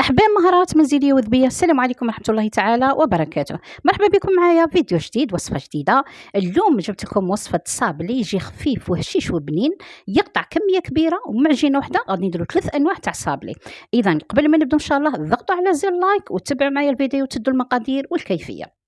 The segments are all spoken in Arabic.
أحباب مهارات منزلية وذبية، السلام عليكم ورحمة الله تعالى وبركاته. مرحبا بكم معايا فيديو جديد، وصفة جديدة. اليوم جبت لكم وصفة صابلي يجي خفيف وهشيش وبنين، يقطع كمية كبيرة ومعجينة وحدة. غادي نديرو 3 أنواع تاع صابلي. إذا قبل ما نبدو إن شاء الله ضغطوا على زر لايك وتبعوا معايا الفيديو وتدوا المقادير والكيفية.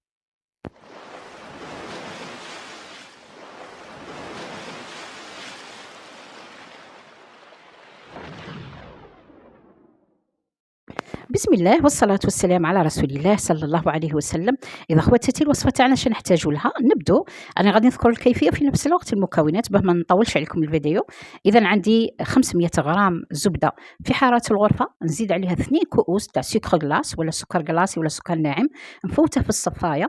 بسم الله والصلاة والسلام على رسول الله صلى الله عليه وسلم. إذا خواتاتي الوصفة تاعنا شنو نحتاجو لها نبدو. أنا غادي نذكر الكيفية في نفس الوقت المكونات باه ما نطولش عليكم الفيديو. إذا عندي 500 غرام زبدة في حارة الغرفة، نزيد عليها 2 كؤوس تاع سكر غلاس ولا سكر غلاسي ولا سكر ناعم، نفوته في الصفاية.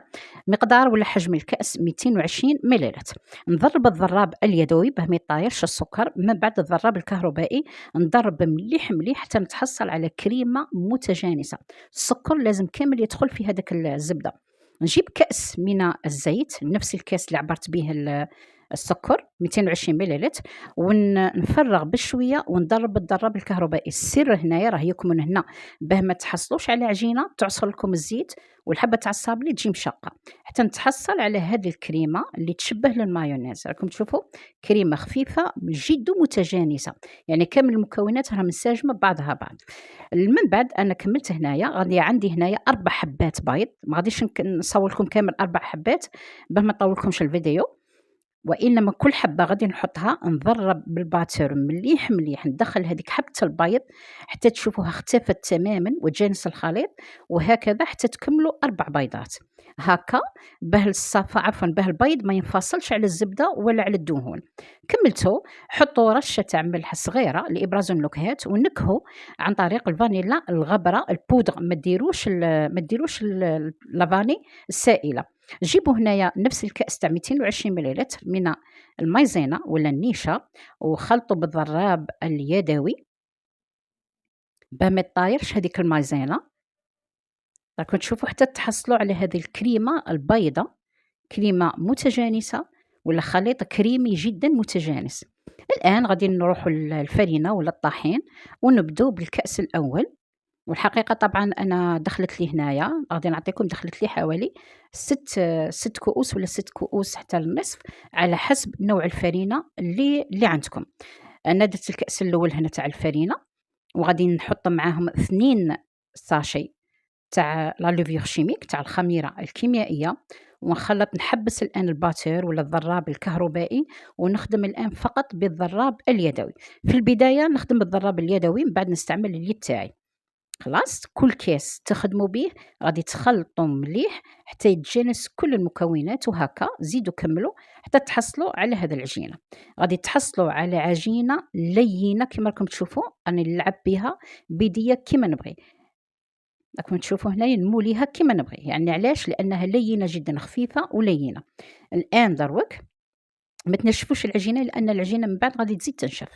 مقدار ولا حجم الكأس 220 مليلتر. نضرب الضراب اليدوي باه ما يطايرش السكر. من بعد الضراب الكهربائي نضرب مليح مليح حتى نتحصل على كريمة متجانسة. السكر لازم كامل يدخل في هذاك الزبدة. نجيب كأس من الزيت، نفس الكاس اللي عبرت به السكر 220 مليلتر، ونفرغ بشويه ونضرب بالضراب الكهربائي. السر هنايا راه يكمن هنا باه ما تحصلوش على عجينه تعصر لكم الزيت والحبه تاع الصابلي تجي مشقه، حتى نتحصل على هذه الكريمه اللي تشبه للمايونيز. راكم تشوفوا كريمه خفيفه جد متجانسه، يعني كامل المكونات راها منسجمه بعضها بعض. من بعد أنا كملت هنايا، غادي عندي هنايا 4 حبات بيض. ما غاديش نصور لكم كامل 4 حبات باه ما نطولكمش الفيديو، وإنما كل حبة غادي نحطها نضرب بالباتور مليح مليح، ندخل هذيك حبة البيض حتى تشوفوها اختفت تماما وتجانس الخليط، وهكذا حتى تكملوا 4 بيضات هكا، باه الصفا عفوا باه البيض ما ينفصلش على الزبدة ولا على الدهون. كملتو، حطوا رشة تاع ملح صغيرة لإبراز النكهات، ونكهوا عن طريق الفانيلا الغبرة البودغ، ما ديروش لافاني السائلة. جيبوا هنايا نفس الكأس تاع 220 مليلتر من المايزينا ولا النيشا، وخلطوا بالضراب اليدوي باه ما تطايرش هذيك المايزينا. راكم تشوفوا حتى تحصلوا على هذه الكريمة البيضة، كريمة متجانسة ولا خليط كريمي جدا متجانس. الآن غادي نروحوا للفرينة ولا الطحين ونبدو بالكأس الأول. والحقيقة طبعًا أنا دخلت لي هنايا، غادي نعطيكم، دخلت لي حوالي 6 كؤوس ولا 6 كؤوس حتى النصف، على حسب نوع الفرينة اللي عندكم. أنا درت الكأس الأول هنا تاع الفرينة، وغادي نحط معاهم 2 ساشي تاع لا لوفيغ شيميك تاع الخميرة الكيميائية، ونخلط نحبس الآن الباتور ولا الضراب الكهربائي، ونخدم الآن فقط بالضراب اليدوي. في البداية نخدم بالضراب اليدوي، من بعد نستعمل اليد تاعي. خلاص كل كاس تخدموا به غادي تخلطوا مليح حتى يتجانس كل المكونات، وهكا زيدوا كملوا حتى تحصلوا على هذا العجينه. غادي تحصلوا على عجينه لينه كما راكم تشوفوا، راني نلعب بها بيديا كما نبغي. راكم تشوفوا هنايا نموليها كما نبغي، يعني علاش؟ لانها لينه جدا، خفيفه ولينه. الان دروك ما تنشفوش العجينه، لان العجينه من بعد غادي تزيد تنشف.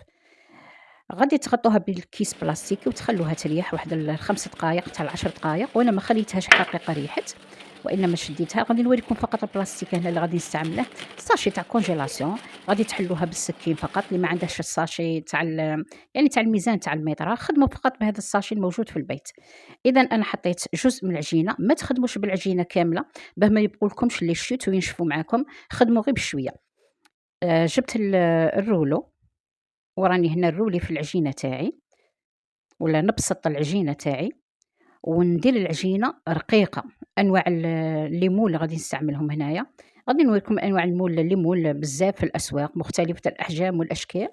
غادي تغطوها بالكيس بلاستيكي وتخلوها تريح واحد 5 دقائق حتى 10 دقائق، وانا ما خليتهاش حقيقه ريحت، وانما شديتها. غادي نوريكم فقط البلاستيك هنا اللي غادي نستعمله، ساشي تاع كونجيلاسيون. غادي تحلوها بالسكين فقط، اللي ما عندهاش الساشي تاع يعني تاع الميزان تاع الميطره، خدموا فقط بهذا الساشي الموجود في البيت. اذا انا حطيت جزء من العجينه، ما تخدموش بالعجينه كامله باه ما يبقوا لكمش لي شوت وينشفوا معاكم، خدموا غير بشويه. جبت الرولو، وراني هنا نرولي في العجينة تاعي ولا نبسط العجينة تاعي، وندير العجينة رقيقة. أنواع الليمون اللي غادي نستعملهم هنايا، غادي نوريكم أنواع الليمون بزاف في الأسواق، مختلفة الأحجام والأشكال.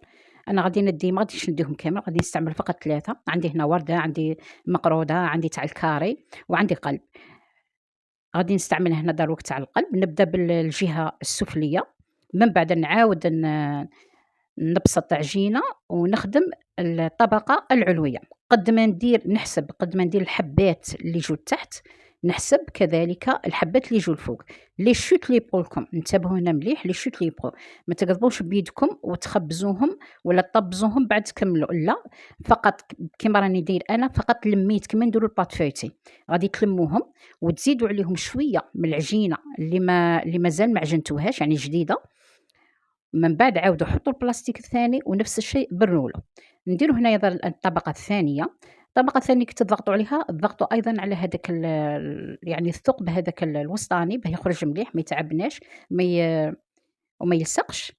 أنا غادي ما غاديش نديهم كامل، غادي نستعمل فقط 3. عندي هنا وردة، عندي مقرودة، عندي تاع الكاري، وعندي قلب. غادي نستعمل هنا دروك تاع القلب. نبدأ بالجهة السفلية، من بعد نعاود نبسط عجينة ونخدم الطبقة العلوية. قد ما ندير الحبات اللي يجوا تحت، نحسب كذلك الحبات اللي يجوا الفوق. لي شوت لي يبقوا لكم، انتبهوا هنا مليح، لي شوت لي يبقوا، ما تقضبوش بيدكم وتخبزوهم ولا تطبزوهم بعد تكملوا، لا، فقط كيما راني ندير انا، فقط لميت كيما نديروا البات فويتي. غادي تلموهم وتزيدوا عليهم شويه من العجينه اللي مازال ما عجنتوهاش، يعني جديده. من بعد عاودوا حطوا البلاستيك الثاني ونفس الشيء بالرولة. نديروا هنايا الطبقة الثانية. الطبقة الثانية كي تضغطوا عليها، تضغطوا أيضًا على هذاك يعني الثقب هذاك الوسطاني باه يخرج مليح ما يتعبناش، ما ي وما يلصقش.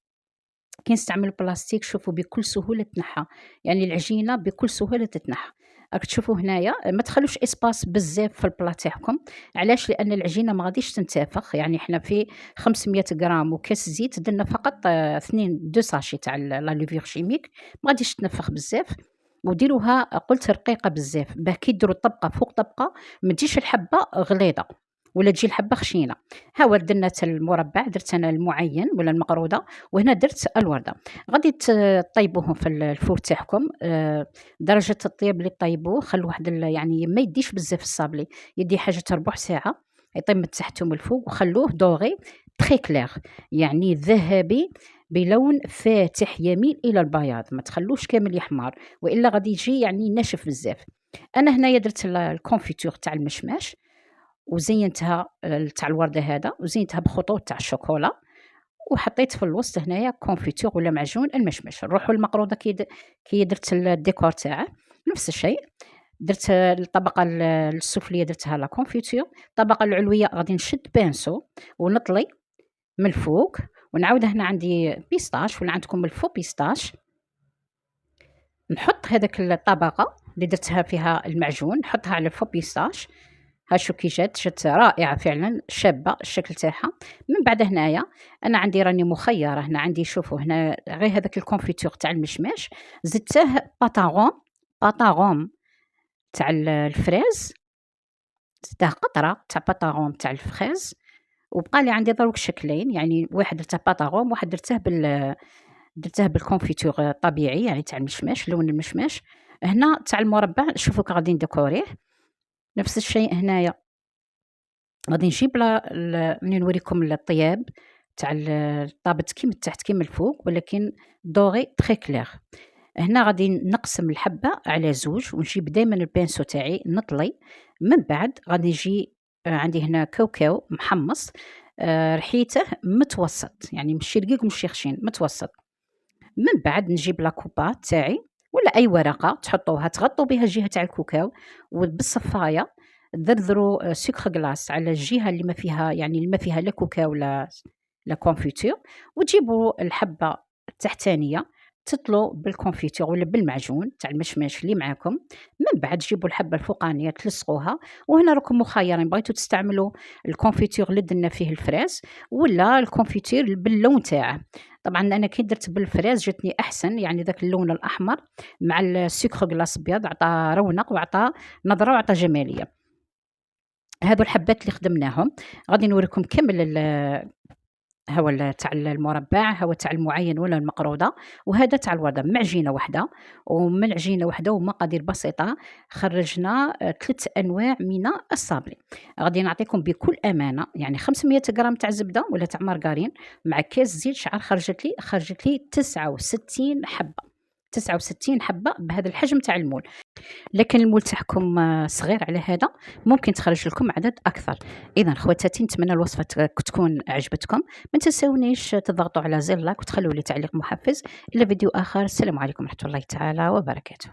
كي نستعملوا بلاستيك شوفوا بكل سهولة تنحى، يعني العجينة بكل سهولة تتنحى. راك تشوفوا هنايا ما تخلوش إسباس بزاف في البلا تاعكم، علاش؟ لأن العجينة ما غاديش تنتفخ، يعني حنا في 500 غرام وكاس زيت درنا فقط 2 ساشي تاع لا ليفور شيميك، ما غاديش تنفخ بزاف. وديروها قُلت رقيقة بزاف، باه كي ديروا طبقة فوق طبقة ما تجيش الحبة غليظة، ولا تجي الحبة خشينة. ها هو درنا حتى المربع، درت أنا المعيّن ولا المقرودة، وهنا درت الوردة. غادي طيبوهم في الفور تاعكم، درجة الطياب اللي طيبوه خلّوا واحد يعني ما يديش بزاف الصابلي، يدي حاجة تاع ربع ساعة، يطيب من تحت ومن الفوق وخلّوه دوغي très clair، يعني ذهبي بلون فاتح يميل إلى البياض، ما تخلّوش كامل يحمر، وإلا غادي يجي يعني ناشف بزاف. أنا هنايا درت الconfiture تاع المشماش وزيّنتها تاع الوردة هذا، وزينتها بخطوط تاع الشوكولا، وحطيت في الوسط هنايا كونفيتور ولا معجون المشمش. نروحوا للمقرودة كي درت الديكور تاعه، نفس الشيء. درت الطبقة السفلية درتها لا كونفيتور، الطبقة العلوية غادي نشد بانسو ونطلي من الفوق، ونعاود هنا عندي بيستاش ولا عندكم الفو بيستاش، نحط هاذاك الطبقة اللي درتها فيها المعجون نحطها على الفو بيستاش. ها شو كي جات رائعة فعلًا، شابة الشكل تاعها. من بعد هنايا أنا عندي راني مخيّرة، هنا عندي شوفوا هنا غير هذاك الكونفيتور تاع المشماش، زدته باتاغون تاع الفريز، زدته قطرة تاع باتاغون تاع الفخيز، وبقى لي عندي دروك شكلين، يعني واحد درته باتاغون وواحد درته بالكونفيتور الطبيعي يعني تاع المشماش، لون المشماش. هنا تاع المربى شوفوا كي غادي نديكوريه، نفس الشيء هنايا غادي نجيب راني نوريكم الطياب تاع طابت كي من التحت كي من الفوق، ولكن دوغي تري كلير. هنا غادي نقسم الحبة على زوج ونجيب دايما البانسو تاعي نطلي. من بعد غادي نجي عندي هنا كاوكاو محمص، رحيته متوسط، يعني ماشي رقيق وماشي خشين، متوسط. من بعد نجيب لاكوبا تاعي ولا أي ورقة تحطوها تغطوا بها الجهة تاع الكوكاو، وبالصفاية تدردروا سكر غلاس على الجهة اللي ما فيها، يعني اللي ما فيها لا كوكاو لا كونفيتور، وتجيبوا الحبة التحتانية تطلوا بالكونفيتور ولا بالمعجون تاع المشماش اللي معاكم. من بعد تجيبوا الحبة الفوقانية تلصقوها، وهنا راكم مخيرين بغيتوا تستعملوا الكونفيتور اللي درنا فيه الفراز ولا الكونفيتور باللون تاعه. طبعًا أنا كي درت بالفراز جاتني أحسن، يعني ذاك اللون الأحمر مع السكر غلاس أبيض عطى رونق وعطى نظرة وعطى جمالية. هاذو الحبات اللي خدمناهم، غادي نوريكم كامل هاهو تاع المربع، هاهو تاع المعيّن ولا المقرودة، وهذا تاع الوردة، من عجينة وحدة، ومن عجينة وحدة ومقادير بسيطة خرّجنا 3 أنواع من الصابلي. غادي نعطيكم بكل أمانة يعني 500 غرام تاع زبدة ولا تاع مارغرين مع كاس زيت شعر خرجت لي 69 حبة، 69 حبة بهذا الحجم تاع المول. لكن المول تاعكم صغير على هذا، ممكن تخرج لكم عدد أكثر. إذا خواتاتي نتمنى الوصفة تكون عجبتكم، ما تنساونيش تضغطوا على زر لايك وتخلوا لي تعليق محفز. إلى فيديو آخر، السلام عليكم ورحمة الله تعالى وبركاته.